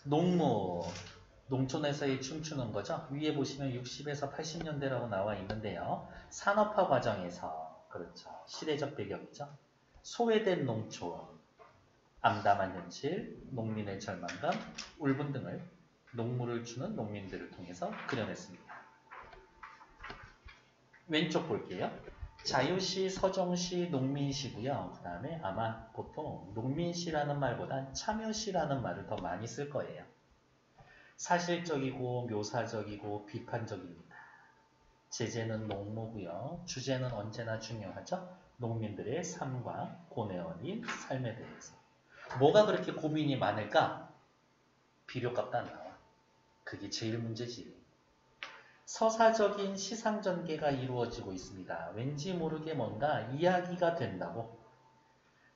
농무, 농촌에서의 춤추는 거죠. 위에 보시면 60에서 80년대라고 나와 있는데요. 산업화 과정에서, 그렇죠. 시대적 배경이죠. 소외된 농촌, 암담한 현실, 농민의 절망감, 울분 등을 농무를 추는 농민들을 통해서 그려냈습니다. 왼쪽 볼게요. 자유시, 서정시, 농민시고요. 그 다음에 아마 보통 농민시라는 말보단 참여시라는 말을 더 많이 쓸 거예요. 사실적이고 묘사적이고 비판적입니다. 제재는 농무고요. 주제는 언제나 중요하죠. 농민들의 삶과 고뇌어린 삶에 대해서. 뭐가 그렇게 고민이 많을까? 비료값도 안 나와. 그게 제일 문제지. 서사적인 시상 전개가 이루어지고 있습니다. 왠지 모르게 뭔가 이야기가 된다고.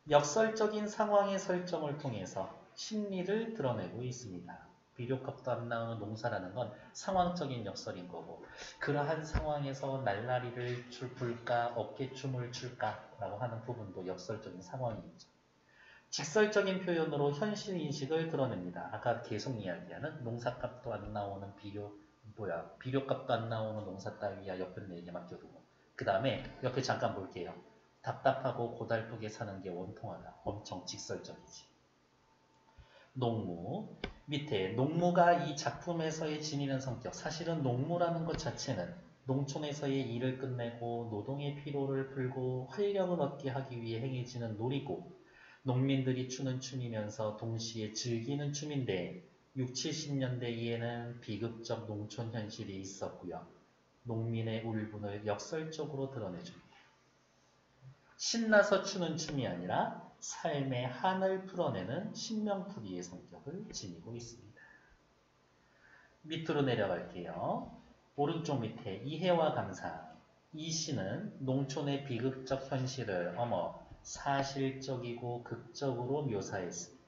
역설적인 상황의 설정을 통해서 심리를 드러내고 있습니다. 비료값도 안 나오는 농사라는 건 상황적인 역설인 거고, 그러한 상황에서 날라리를 불까 어깨춤을 출까 라고 하는 부분도 역설적인 상황이죠. 직설적인 표현으로 현실 인식을 드러냅니다. 아까 계속 이야기하는 농사값도 안 나오는 비료값도 안 나오는 농사 따위야 옆에 내게 맡겨두고. 그 다음에 옆에 잠깐 볼게요. 답답하고 고달프게 사는 게 원통하다. 엄청 직설적이지. 농무. 밑에 농무가 이 작품에서의 지니는 성격. 사실은 농무라는 것 자체는 농촌에서의 일을 끝내고 노동의 피로를 풀고 활력을 얻게 하기 위해 행해지는 놀이고, 농민들이 추는 춤이면서 동시에 즐기는 춤인데 60, 70년대 에는 비극적 농촌 현실이 있었고요. 농민의 울분을 역설적으로 드러내줍니다. 신나서 추는 춤이 아니라 삶의 한을 풀어내는 신명풀이의 성격을 지니고 있습니다. 밑으로 내려갈게요. 오른쪽 밑에 이해와 감상. 이 시는 농촌의 비극적 현실을 사실적이고 극적으로 묘사했습니다.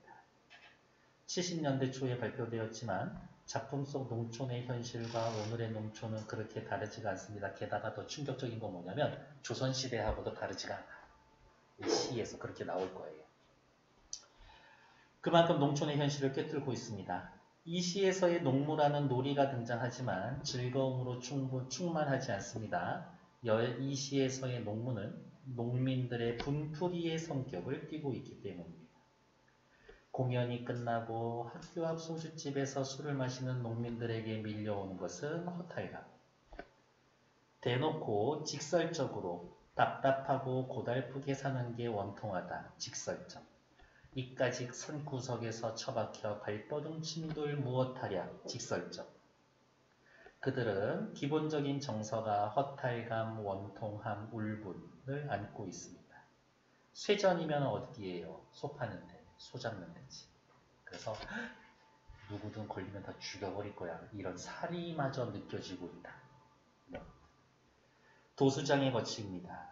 70년대 초에 발표되었지만 작품 속 농촌의 현실과 오늘의 농촌은 그렇게 다르지가 않습니다. 게다가 더 충격적인 건 뭐냐면 조선시대하고도 다르지가 않아요. 이 시에서 그렇게 나올 거예요. 그만큼 농촌의 현실을 꿰뚫고 있습니다. 이 시에서의 농무라는 놀이가 등장하지만 즐거움으로 충만하지 않습니다. 이 시에서의 농무는 농민들의 분풀이의 성격을 띠고 있기 때문입니다. 공연이 끝나고 학교 앞 소주집에서 술을 마시는 농민들에게 밀려오는 것은 허탈감. 대놓고 직설적으로 답답하고 고달프게 사는 게 원통하다. 직설적. 이까지 산구석에서 처박혀 발버둥 친들 무엇하랴. 직설적. 그들은 기본적인 정서가 허탈감, 원통함, 울분을 안고 있습니다. 쇠전이면 어디예요? 소 파는 데, 소 잡는 데지. 그래서 누구든 걸리면 다 죽여버릴 거야. 이런 살이마저 느껴지고 있다. 도수장의 거치입니다.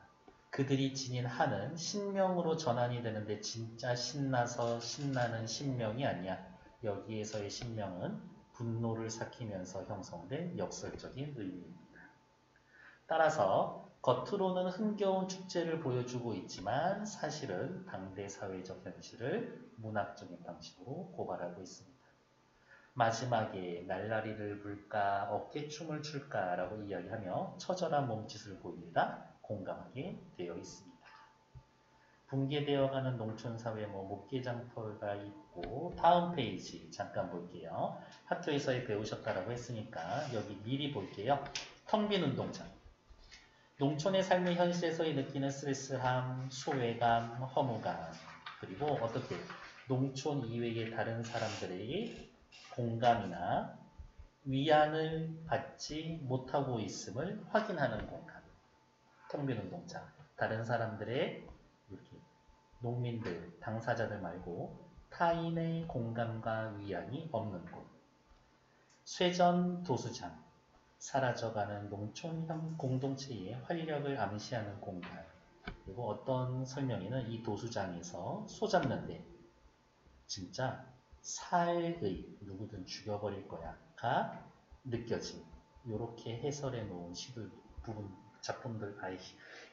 그들이 지닌 한은 신명으로 전환이 되는데 진짜 신나서 신나는 신명이 아니야. 여기에서의 신명은 분노를 삭히면서 형성된 역설적인 의미입니다. 따라서 겉으로는 흥겨운 축제를 보여주고 있지만 사실은 당대 사회적 현실을 문학적인 방식으로 고발하고 있습니다. 마지막에 날라리를 불까 어깨춤을 출까 라고 이야기하며 처절한 몸짓을 보입니다. 공감하게 되어 있습니다. 붕괴되어가는 농촌사회 목계장터가 있고, 다음 페이지 잠깐 볼게요. 학교에서 배우셨다라고 했으니까 여기 미리 볼게요. 텅 빈 운동장. 농촌의 삶의 현실에서의 느끼는 스트레스함, 소외감, 허무감, 그리고 어떻게 농촌 이외의 다른 사람들의 공감이나 위안을 받지 못하고 있음을 확인하는 공간. 텅 빈 운동장. 다른 사람들의 이렇게 농민들, 당사자들 말고 타인의 공감과 위안이 없는 곳. 쇠전 도수장. 사라져가는 농촌형 공동체의 활력을 암시하는 공간. 그리고 어떤 설명에는 이 도수장에서 소 잡는데 진짜 살의 누구든 죽여버릴 거야가 느껴짐. 이렇게 해설해 놓은 시들 부분 작품들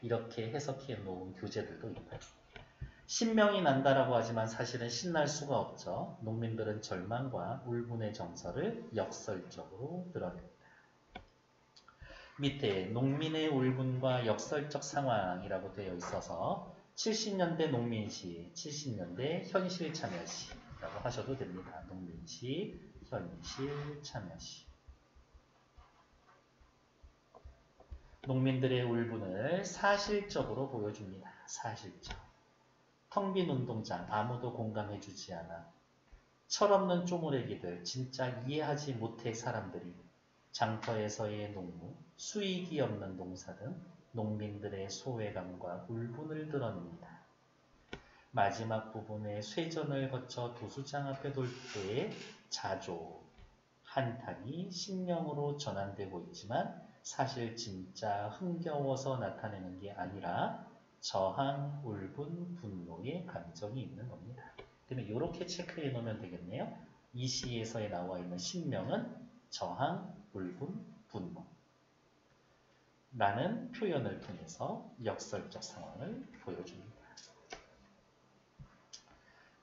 이렇게 해석해 놓은 교재들도 있다. 신명이 난다라고 하지만 사실은 신날 수가 없죠. 농민들은 절망과 울분의 정서를 역설적으로 드러냅니다. 밑에 농민의 울분과 역설적 상황이라고 되어 있어서 70년대 농민시, 70년대 현실 참여시라고 하셔도 됩니다. 농민시, 현실 참여시. 농민들의 울분을 사실적으로 보여줍니다. 사실적. 텅 빈 운동장, 아무도 공감해주지 않아. 철없는 쪼무레기들, 진짜 이해하지 못해 사람들이. 장터에서의 농무, 수익이 없는 농사 등 농민들의 소외감과 울분을 드러냅니다. 마지막 부분에 쇠전을 거쳐 도수장 앞에 돌 때의 자조, 한탄이 신명으로 전환되고 있지만 사실 진짜 흥겨워서 나타내는 게 아니라 저항, 울분, 분노의 감정이 있는 겁니다. 그러면 이렇게 체크해 놓으면 되겠네요. 이 시에서에 나와 있는 신명은 저항, 울분, 분노 라는 표현을 통해서 역설적 상황을 보여줍니다.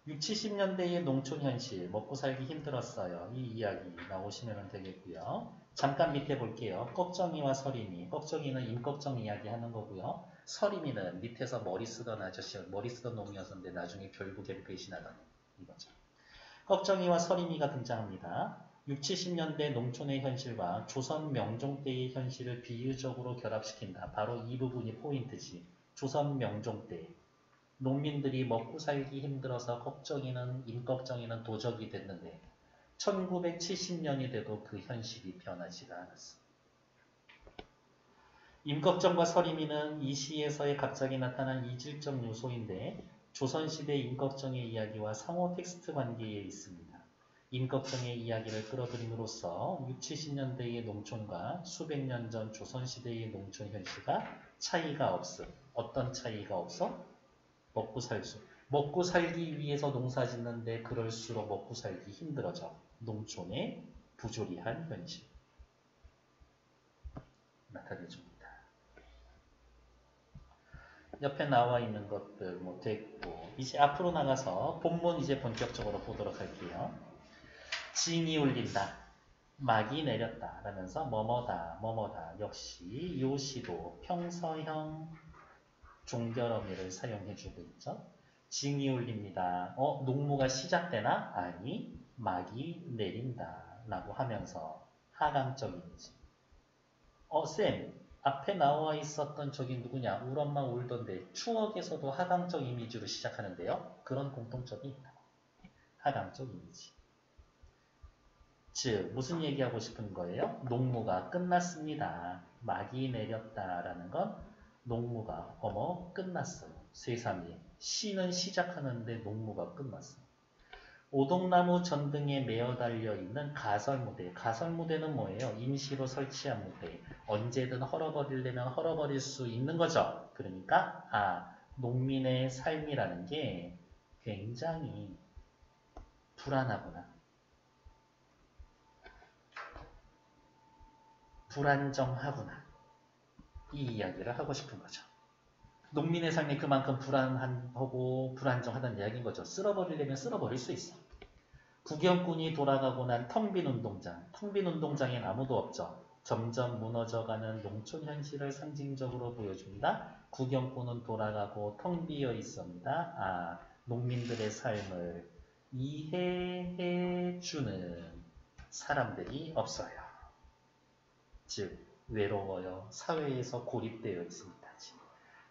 60, 70년대의 농촌 현실, 먹고 살기 힘들었어요. 이 이야기 나오시면 되겠고요. 잠깐 밑에 볼게요. 꺽정이와 서림이. 꺽정이는 임꺽정 이야기 하는 거고요. 서림이는 밑에서 머리 쓰던 아저씨, 머리 쓰던 놈이었는데 나중에 결국에는 배신하던 이거죠. 꺽정이와 서림이가 등장합니다. 60, 70년대 농촌의 현실과 조선 명종 때의 현실을 비유적으로 결합시킨다. 바로 이 부분이 포인트지. 조선 명종 때 농민들이 먹고 살기 힘들어서 꺽정이는 임꺽정이는 도적이 됐는데 1970년이 돼도 그 현실이 변하지가 않았어. 임꺽정과 서림이는 이 시에서의 갑자기 나타난 이질적 요소인데 조선시대 임꺽정의 이야기와 상호 텍스트 관계에 있습니다. 임꺽정의 이야기를 끌어들임으로써 60, 70년대의 농촌과 수백 년 전 조선시대의 농촌 현실과 차이가 없음. 어떤 차이가 없어? 먹고 살기 위해서 농사 짓는데 그럴수록 먹고 살기 힘들어져. 농촌의 부조리한 현실 나타내줍니다. 옆에 나와 있는 것들 뭐 됐고 이제 앞으로 나가서 본문 이제 본격적으로 보도록 할게요. 징이 울린다. 막이 내렸다 라면서 뭐뭐다 뭐뭐다 역시 요 시도 평서형 종결어미를 사용해주고 있죠. 징이 울립니다. 농무가 시작되나? 아니, 막이 내린다 라고 하면서 하강적인지. 쌤, 앞에 나와 있었던 저기 누구냐? 울엄마 울던데 추억에서도 하강적 이미지로 시작하는데요. 그런 공통점이 있다. 하강적 이미지. 즉, 무슨 얘기하고 싶은 거예요? 농무가 끝났습니다. 막이 내렸다라는 건 농무가 끝났어요. 쇠삼이 시는 시작하는데 농무가 끝났어요. 오동나무 전등에 매어 달려있는 가설무대. 가설무대는 뭐예요? 임시로 설치한 무대. 언제든 헐어버리려면 헐어버릴 수 있는 거죠. 그러니까 농민의 삶이라는 게 굉장히 불안하구나. 불안정하구나. 이 이야기를 하고 싶은 거죠. 농민의 삶이 그만큼 불안하고 불안정하다는 이야기인 거죠. 쓸어버리려면 쓸어버릴 수 있어. 구경꾼이 돌아가고 난 텅 빈 운동장. 텅 빈 운동장엔 아무도 없죠. 점점 무너져가는 농촌 현실을 상징적으로 보여줍니다. 구경꾼은 돌아가고 텅 비어 있습니다. 농민들의 삶을 이해해주는 사람들이 없어요. 즉 외로워요. 사회에서 고립되어 있습니다.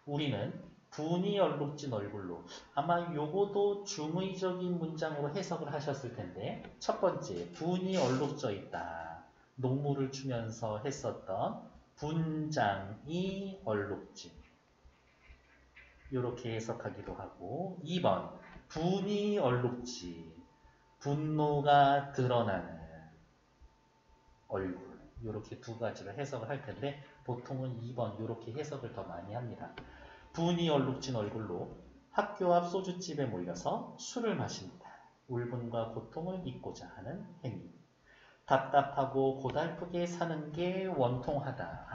우리는 분이 얼룩진 얼굴로 아마 요거도 중의적인 문장으로 해석을 하셨을 텐데 첫 번째 분이 얼룩져 있다. 농무를 추면서 했었던 분장이 얼룩진 이렇게 해석하기도 하고 2번 분이 얼룩지 분노가 드러나는 얼굴 이렇게 두 가지로 해석을 할 텐데 보통은 2번 이렇게 해석을 더 많이 합니다. 분이 얼룩진 얼굴로 학교 앞 소주집에 몰려서 술을 마십니다. 울분과 고통을 잊고자 하는 행위. 답답하고 고달프게 사는 게 원통하다.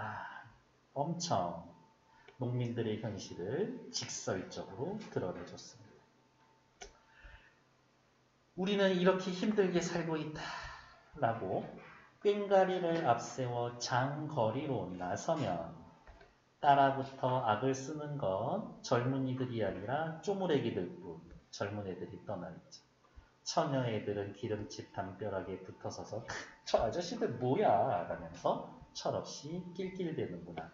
엄청 농민들의 현실을 직설적으로 드러내줬습니다. 우리는 이렇게 힘들게 살고 있다 라고 꽹가리를 앞세워 장거리로 나서면 따라붙어 악을 쓰는 건 젊은이들이 아니라 쪼무레기들뿐. 젊은 애들이 떠나있죠. 처녀애들은 기름집 담벼락에 붙어서서 저 아저씨들 뭐야 라면서 철없이 낄낄대는구나.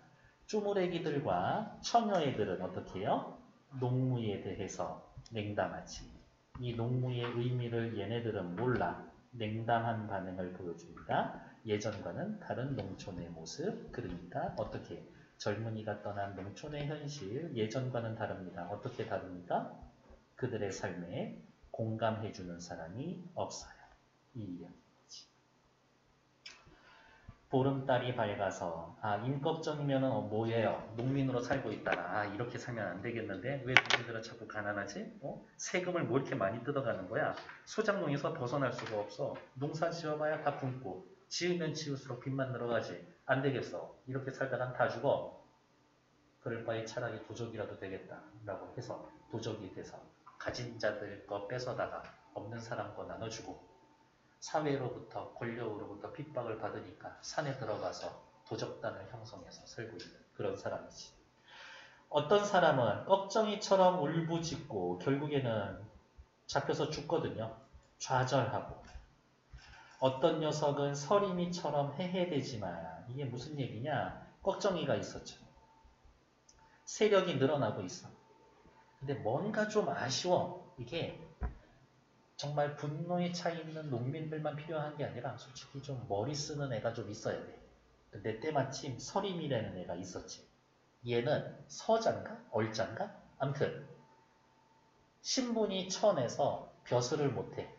쪼무레기들과 처녀애들은 어떻게 해요? 농무에 대해서 냉담하지. 이 농무의 의미를 얘네들은 몰라. 냉담한 반응을 보여줍니다. 예전과는 다른 농촌의 모습. 그러니까 어떻게 젊은이가 떠난 농촌의 현실 예전과는 다릅니다. 어떻게 다릅니까? 그들의 삶에 공감해주는 사람이 없어요. 이 이야기지. 보름달이 밝아서 인걱정이면 뭐예요? 농민으로 살고 있다. 이렇게 살면 안 되겠는데 왜 농민들은 자꾸 가난하지? 세금을 뭐 이렇게 많이 뜯어가는 거야? 소작농에서 벗어날 수가 없어. 농사 지어봐야 다 굶고 지으면 지을수록 빚만 늘어가지. 안 되겠어. 이렇게 살다간 다 죽어. 그럴 바에 차라리 도적이라도 되겠다라고 해서 도적이 돼서 가진 자들 거 뺏어다가 없는 사람 거 나눠주고 사회로부터 권력으로부터 핍박을 받으니까 산에 들어가서 도적단을 형성해서 살고 있는 그런 사람이지. 어떤 사람은 꺽정이처럼 울부짖고 결국에는 잡혀서 죽거든요. 좌절하고. 어떤 녀석은 서림이처럼 해해되지만 이게 무슨 얘기냐? 꺽정이가 있었죠. 세력이 늘어나고 있어. 근데 뭔가 좀 아쉬워. 이게 정말 분노에 차 있는 농민들만 필요한 게 아니라 솔직히 좀 머리 쓰는 애가 좀 있어야 돼. 근데 때마침 서림이라는 애가 있었지. 얘는 서자인가? 얼자인가? 아무튼 신분이 천해서 벼슬을 못해.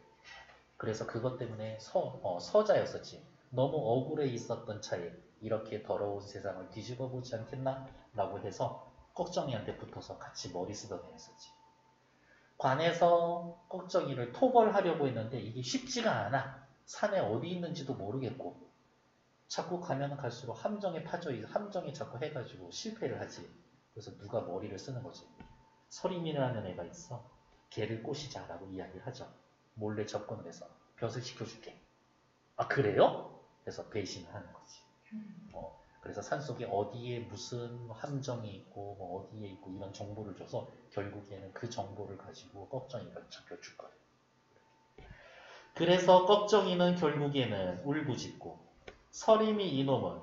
그래서 그것 때문에 서자였었지. 너무 억울해 있었던 차에 이렇게 더러운 세상을 뒤집어 보지 않겠나? 라고 해서 꺽정이한테 붙어서 같이 머리 쓰던 애였었지. 관에서 꺽정이를 토벌하려고 했는데 이게 쉽지가 않아. 산에 어디 있는지도 모르겠고 자꾸 가면 갈수록 함정에 함정에 자꾸 해가지고 실패를 하지. 그래서 누가 머리를 쓰는 거지. 서림이라는 애가 있어. 걔를 꼬시자라고 이야기를 하죠. 몰래 접근을 해서 벼슬 시켜줄게. 아 그래요? 그래서 배신을 하는 거지. 그래서 산속에 어디에 무슨 함정이 있고 뭐 어디에 있고 이런 정보를 줘서 결국에는 그 정보를 가지고 꺽정이가 잡혀줄 거예요. 그래서 꺽정이는 결국에는 울부짖고 서림이 이놈은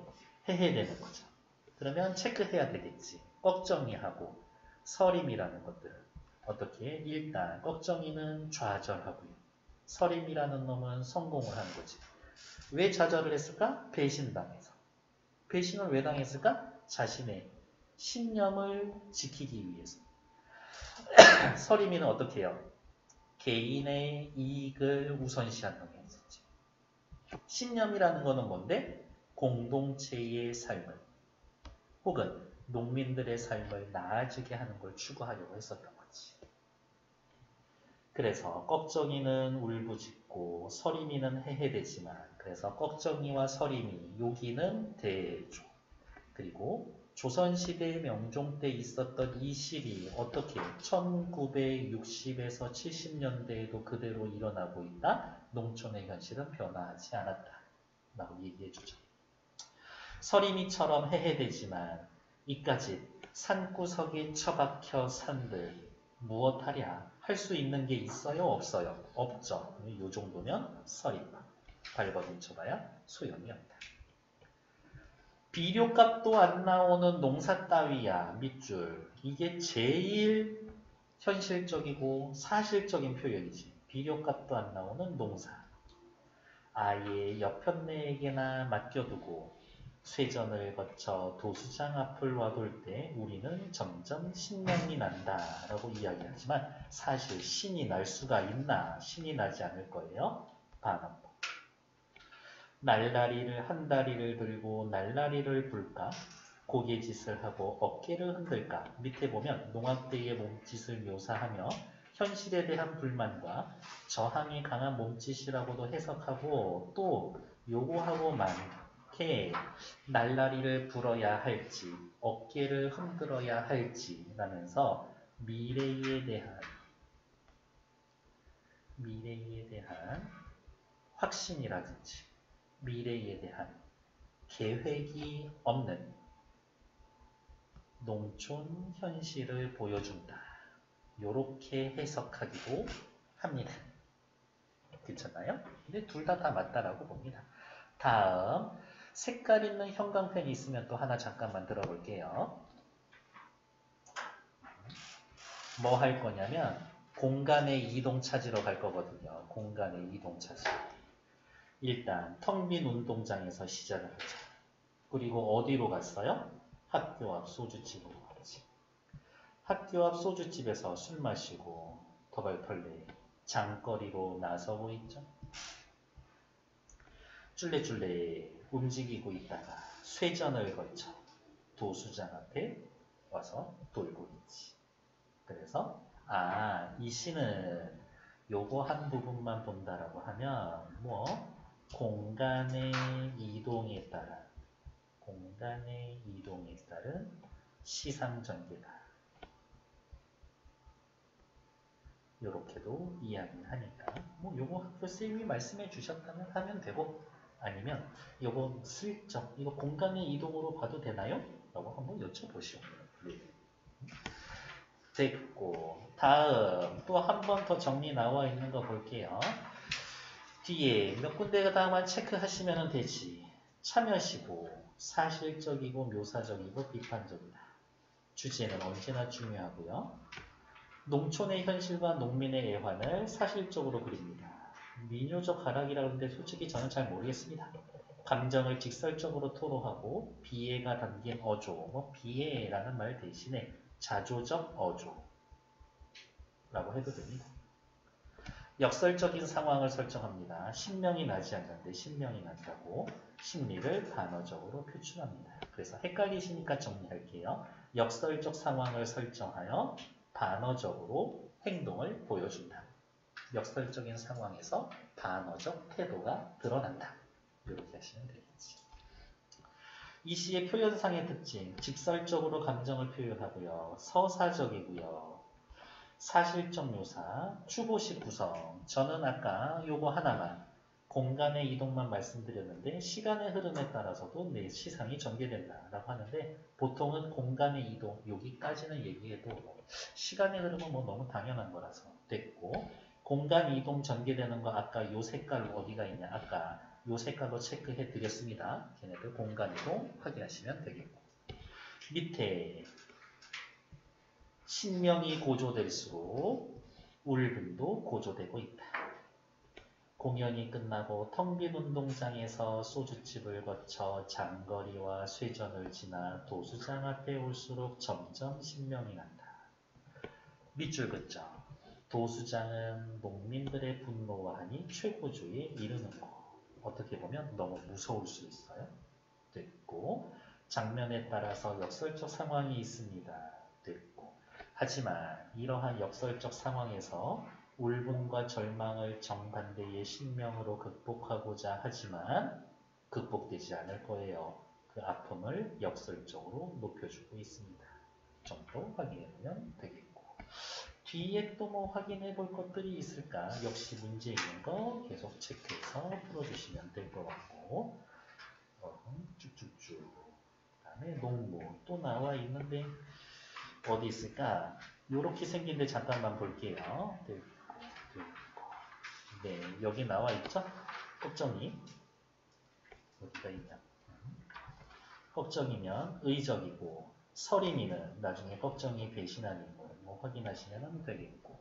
해해되는 거죠. 그러면 체크해야 되겠지. 꺽정이하고 서림이라는 것들은 어떻게? 일단 꺽정이는 좌절하고요. 서림이라는 놈은 성공을 하는 거지. 왜 좌절을 했을까? 배신당해서. 배신을 왜 당했을까? 자신의 신념을 지키기 위해서. 서림이는 어떻게 해요? 개인의 이익을 우선시하는 놈이었지. 신념이라는 거는 뭔데? 공동체의 삶을 혹은 농민들의 삶을 나아지게 하는 걸 추구하려고 했었던 거지. 그래서 꺽정이는 울부짖고 서림이는 해해되지만 그래서 꺽정이와 서림이 여기는 대조. 그리고 조선시대 명종 때 있었던 이 시기 어떻게 1960에서 70년대에도 그대로 일어나고 있다. 농촌의 현실은 변화하지 않았다. 라고 얘기해 주죠. 서림이처럼 해해되지만 이까지 산구석에 처박혀 산들 무엇하랴? 할 수 있는 게 있어요? 없어요? 없죠. 이 정도면 서림만. 발버둥 쳐봐야 소용이 없다. 비료값도 안 나오는 농사 따위야 밑줄. 이게 제일 현실적이고 사실적인 표현이지. 비료값도 안 나오는 농사. 아예 옆편네에게나 맡겨두고 쇠전을 거쳐 도수장 앞을 와돌 때 우리는 점점 신명이 난다 라고 이야기하지만 사실 신이 날 수가 있나? 신이 나지 않을 거예요. 반환법. 날라리를 한 다리를 들고 날라리를 불까? 고개짓을 하고 어깨를 흔들까? 밑에 보면 농악대의 몸짓을 묘사하며 현실에 대한 불만과 저항이 강한 몸짓이라고도 해석하고 또 요거하고 많게 날라리를 불어야 할지 어깨를 흔들어야 할지 라면서 미래에 대한 확신이라든지 미래에 대한 계획이 없는 농촌 현실을 보여준다. 요렇게 해석하기도 합니다. 괜찮나요? 근데 둘 다 맞다라고 봅니다. 다음, 색깔 있는 형광펜이 있으면 또 하나 잠깐만 들어볼게요. 뭐 할 거냐면 공간의 이동 찾으러 갈 거거든요. 공간의 이동 찾으러. 일단 텅 빈 운동장에서 시작을 하죠. 그리고 어디로 갔어요? 학교 앞 소주집으로 갔지. 학교 앞 소주집에서 술 마시고 더벌털레 장거리로 나서고 있죠. 쫄래쫄래 움직이고 있다가 쇠전을 거쳐 도수장 앞에 와서 돌고 있지. 그래서 이 시는 요거 한 부분만 본다라고 하면 뭐 공간의 이동에 따른 시상 전개다. 요렇게도 이야기를 하니까 뭐 요거 학교쌤이 말씀해 주셨다면 하면 되고 아니면 요거 슬쩍 이거 공간의 이동으로 봐도 되나요? 라고 한번 여쭤보시오. 네. 됐고 다음 또 한 번 더 정리 나와 있는 거 볼게요. 뒤에 몇 군데다만 체크하시면 되지. 참여시고 사실적이고 묘사적이고 비판적이다. 주제는 언제나 중요하고요. 농촌의 현실과 농민의 애환을 사실적으로 그립니다. 민요적 가락이라 하는데 솔직히 저는 잘 모르겠습니다. 감정을 직설적으로 토로하고 비애가 담긴 어조, 뭐 비애라는 말 대신에 자조적 어조라고 해도 됩니다. 역설적인 상황을 설정합니다. 신명이 나지 않는데 신명이 난다고 심리를 단어적으로 표출합니다. 그래서 헷갈리시니까 정리할게요. 역설적 상황을 설정하여 단어적으로 행동을 보여준다. 역설적인 상황에서 단어적 태도가 드러난다. 이렇게 하시면 되겠지. 이 시의 표현상의 특징, 직설적으로 감정을 표현하고요. 서사적이고요. 사실적 묘사, 추고식 구성. 저는 아까 요거 하나만 공간의 이동만 말씀드렸는데 시간의 흐름에 따라서도 내 시상이 전개된다라고 하는데 보통은 공간의 이동 여기까지는 얘기해도 시간의 흐름은 뭐 너무 당연한 거라서 됐고 공간 이동 전개되는 거 아까 요 색깔로 어디가 있냐 아까 요 색깔로 체크해 드렸습니다. 걔네들 공간 이동 확인하시면 되겠고 밑에 신명이 고조될수록 울분도 고조되고 있다. 공연이 끝나고 텅 빈 운동장에서 소주집을 거쳐 장거리와 쇠전을 지나 도수장 앞에 올수록 점점 신명이 난다. 밑줄 긋죠. 도수장은 농민들의 분노와 한이 최고조에 이르는 거. 어떻게 보면 너무 무서울 수 있어요. 됐고 장면에 따라서 역설적 상황이 있습니다. 됐고 하지만 이러한 역설적 상황에서 울분과 절망을 정반대의 신명으로 극복하고자 하지만 극복되지 않을 거예요. 그 아픔을 역설적으로 높여주고 있습니다. 정도 확인해보면 되겠고 뒤에 또 뭐 확인해 볼 것들이 있을까? 역시 문제 있는 거 계속 체크해서 풀어주시면 될 것 같고 쭉쭉쭉 그 다음에 농무 또 나와 있는데 어디 있을까? 요렇게 생긴데 잠깐만 볼게요. 네, 여기 나와 있죠? 걱정이 어디가 있냐? 걱정이면 의적이고 서림이는 나중에 걱정이 배신한 인물 뭐 확인하시면 되겠고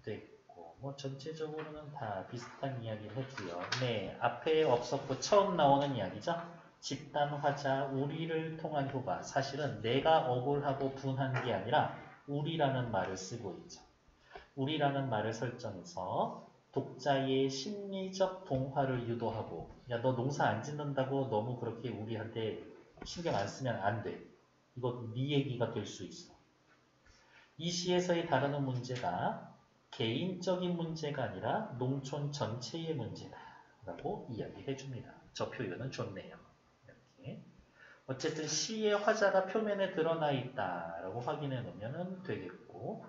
됐고 뭐 전체적으로는 다 비슷한 이야기를 했고요. 네, 앞에 없었고 처음 나오는 이야기죠. 집단 화자 우리를 통한 효과 사실은 내가 억울하고 분한 게 아니라 우리라는 말을 쓰고 있죠. 우리라는 말을 설정해서 독자의 심리적 동화를 유도하고 야 너 농사 안 짓는다고 너무 그렇게 우리한테 신경 안 쓰면 안 돼. 이거 네 얘기가 될 수 있어. 이 시에서의 다루는 문제가 개인적인 문제가 아니라 농촌 전체의 문제다 라고 이야기해 줍니다. 저 표현은 좋네요. 이렇게. 어쨌든 시의 화자가 표면에 드러나 있다 라고 확인해 놓으면 되겠고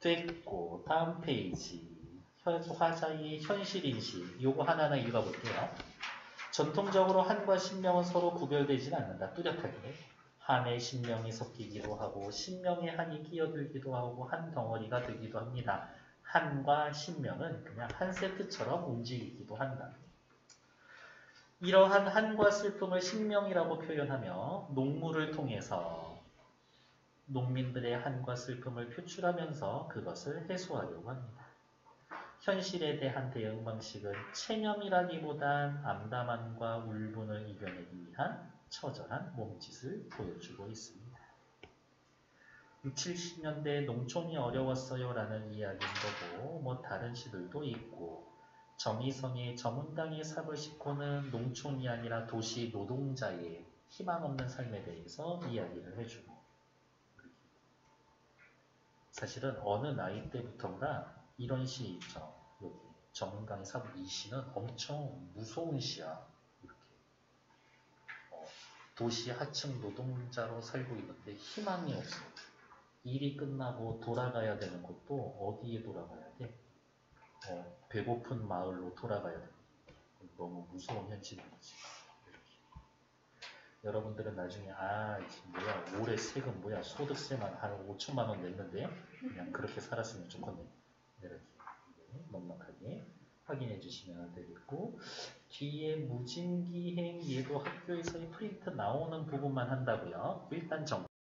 됐고 다음 페이지 화자의 현실인식 요거 하나하나 읽어볼게요. 전통적으로 한과 신명은 서로 구별되지는 않는다. 뚜렷하게. 한에 신명이 섞이기도 하고 신명에 한이 끼어들기도 하고 한 덩어리가 되기도 합니다. 한과 신명은 그냥 한 세트처럼 움직이기도 한다. 이러한 한과 슬픔을 신명이라고 표현하며 농무를 통해서 농민들의 한과 슬픔을 표출하면서 그것을 해소하려고 합니다. 현실에 대한 대응 방식은 체념이라기보단 암담함과 울분을 이겨내기 위한 처절한 몸짓을 보여주고 있습니다. 60, 70년대 농촌이 어려웠어요 라는 이야기인 거고 뭐 다른 시들도 있고 정의성의 저문당의 삽을 싣고는 농촌이 아니라 도시 노동자의 희망 없는 삶에 대해서 이야기를 해주고 사실은 어느 나이 때부터인가 이런 시 있죠. 여기 정문당의 삽 이 시는 엄청 무서운 시야. 이렇게 도시 하층 노동자로 살고 있는데 희망이 없어. 일이 끝나고 돌아가야 되는 것도 어디에 돌아가야 돼? 배고픈 마을로 돌아가야 돼. 너무 무서운 현실인 거지. 여러분들은 나중에 뭐야 올해 세금 뭐야 소득세만 한 5천만 원 냈는데 그냥 그렇게 살았으면 좋겠네. 이렇게 넉넉하게 확인해 주시면 되겠고 뒤에 무진기행 얘도 학교에서의 프린트 나오는 부분만 한다고요. 일단